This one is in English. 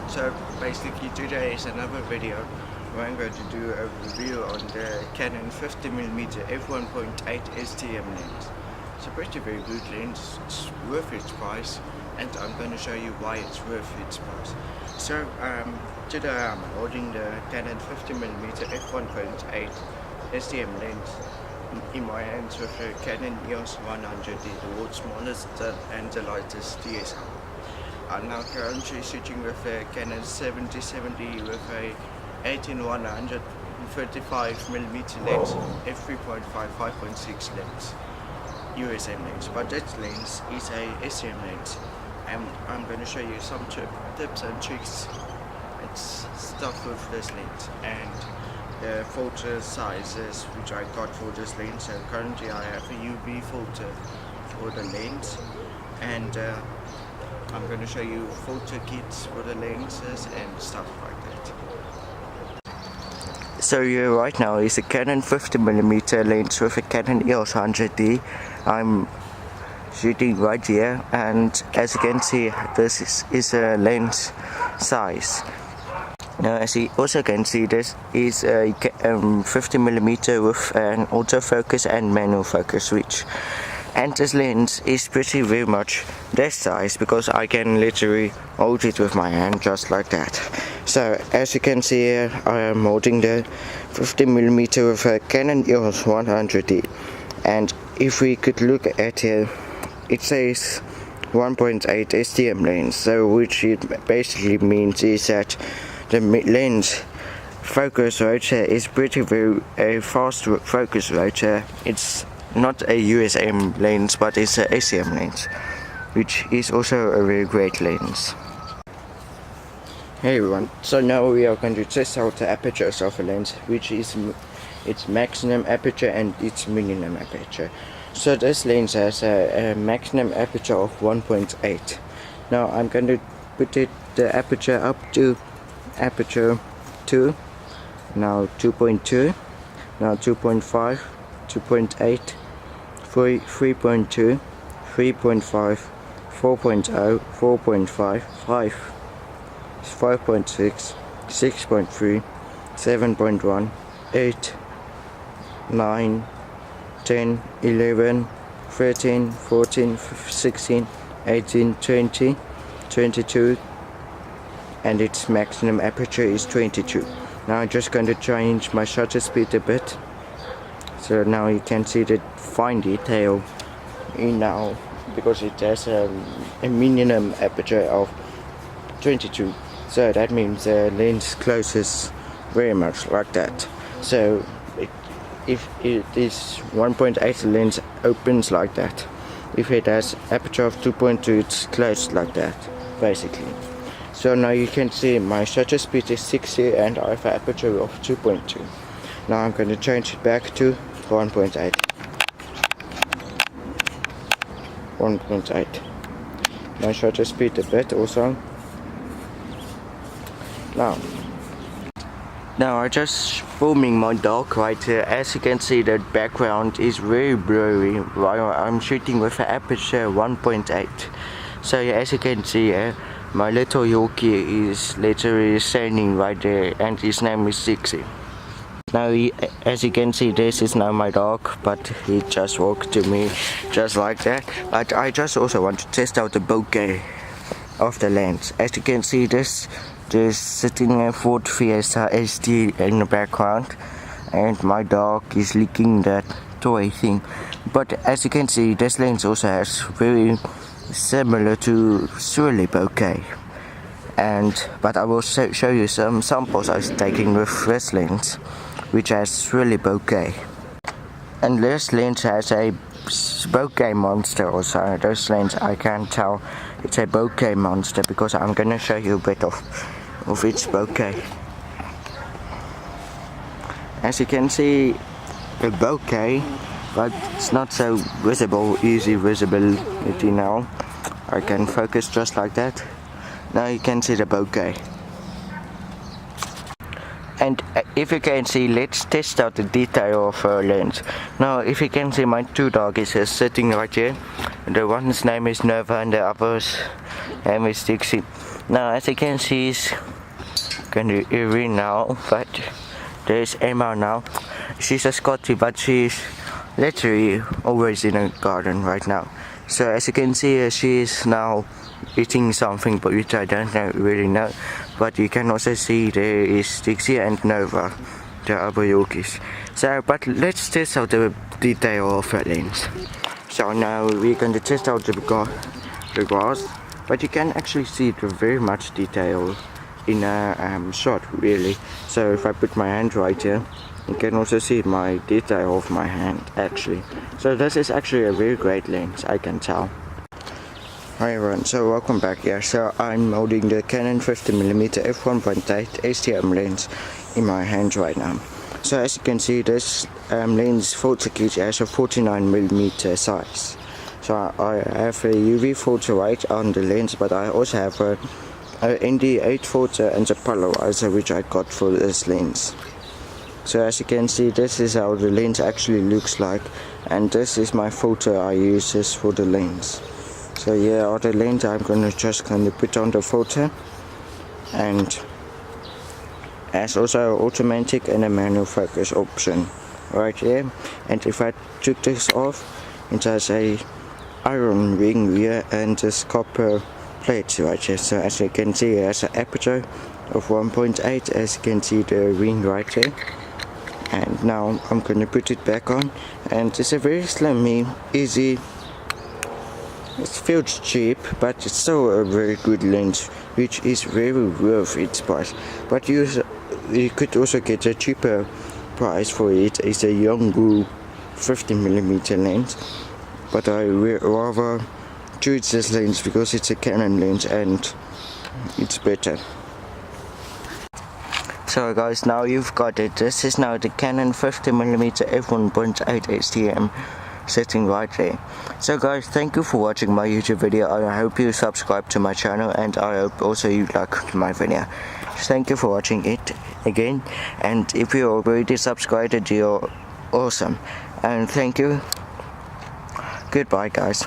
So basically today is another video where I'm going to do a review on the Canon 50mm f1.8 STM lens. It's a very good lens, it's worth its price, and I'm going to show you why it's worth its price. So today I'm holding the Canon 50mm f1.8 STM lens in my hands with the Canon EOS 100D, the world's smallest and the lightest DSLR. I'm now currently shooting with a Canon 7070 with a 18100 35mm lens, f3.5 5.6 lens, USM lens, but that lens is a STM lens, and I'm going to show you some tips and tricks and stuff with this lens and the filter sizes which I got for this lens. So currently I have a UV filter for the lens, and I'm going to show you filter kits for the lenses and stuff like that. So here right now is a Canon 50mm lens with a Canon EOS 100D. I'm shooting right here, and as you can see, this is a lens size. Now, as you also can see, this is a 50mm with an autofocus and manual focus switch. And this lens is very much this size because I can literally hold it with my hand just like that. So as you can see here, I am holding the 50mm with a Canon EOS 100D. And if we could look at here, it says 1.8 STM lens. So which it basically means is that the lens focus rate is very fast focus rate. It's not a USM lens, but it's a STM lens, which is also a very great lens. Hey everyone, so now we are going to test out the apertures of a lens, which is its maximum aperture and its minimum aperture. So this lens has a maximum aperture of 1.8. Now I'm going to put the aperture up to aperture 2, now 2.2, now 2.5, 2.8, 3.2, 3.5, 4.0, 4.5, 5, 5.6, 6.3, 7.1, 8, 9, 10, 11, 13, 14, 16, 18, 20, 22, and its maximum aperture is 22. Now I'm just going to change my shutter speed a bit. So now you can see the fine detail in now, because it has a minimum aperture of 22. So that means the lens closes very much like that. So if it is 1.8, lens opens like that. If it has aperture of 2.2, it's closed like that, basically. So now you can see my shutter speed is 60 and I have an aperture of 2.2. Now I'm going to change it back to 1.8. 1.8. My shutter speed a bit also. Now I just filming my dog right here. As you can see, the background is very blurry while I'm shooting with an aperture 1.8. So as you can see, my little Yorkie is literally standing right there, and his name is Sixy. Now as you can see, this is now my dog, but he just walked to me just like that. But I just also want to test out the bokeh of the lens. As you can see, this sitting a Ford Fiesta SD in the background, and my dog is licking that toy thing. But as you can see, this lens also has very similar to Swirly bokeh. But I will show you some samples I was taking with this lens, which has Swirly bokeh. And this lens has a bokeh monster also. This lens, I can tell it's a bokeh monster because I'm gonna show you a bit of its bokeh. As you can see, the bokeh, but it's not so easy visibility now. I can focus just like that. Now you can see the bokeh. And if you can see, let's test out the detail of a lens. Now if you can see, my two dogs is sitting right here. The one's name is Nova and the other's name is Dixie. Now as you can see, it's kind of eerie now, but there's Emma now. She's a Scottie, but she's literally always in a garden right now. So as you can see, she's now eating something, but which I don't really know. But you can also see there is Dixie and Nova, the other Yorkies. So, but let's test out the detail of her lens. So now we're going to test out the grass, but you can actually see the very much detail in a shot, really. So if I put my hand right here, you can also see my detail of my hand actually. So this is actually a very great lens, I can tell. Hi everyone, so welcome back here. So I'm holding the Canon 50mm f1.8 STM lens in my hand right now. So as you can see, this lens filter kit has a 49mm size. So I have a UV filter right on the lens, but I also have a ND8 filter and a polarizer which I got for this lens. So as you can see, this is how the lens actually looks like, and this is my filter I use this for the lens. So yeah, on the lens I'm just gonna put on the filter, and has also automatic and a manual focus option right here. And if I took this off, it has a iron ring here and this copper plate right here. So as you can see, it has an aperture of 1.8, as you can see the ring right here. And now I'm gonna put it back on, and it's a very slim, easy. It feels cheap, but it's still a very good lens, which is very worth its price. But you could also get a cheaper price for it. It's a Yonggu 50mm lens, but I rather choose this lens because it's a Canon lens and it's better. So guys, now you've got it. This is now the Canon 50mm f1.8 STM sitting right there. So guys, thank you for watching my YouTube video. I hope you subscribe to my channel, and I hope also you like my video. Thank you for watching it again, and if you already subscribed, you're awesome. And thank you. Goodbye guys.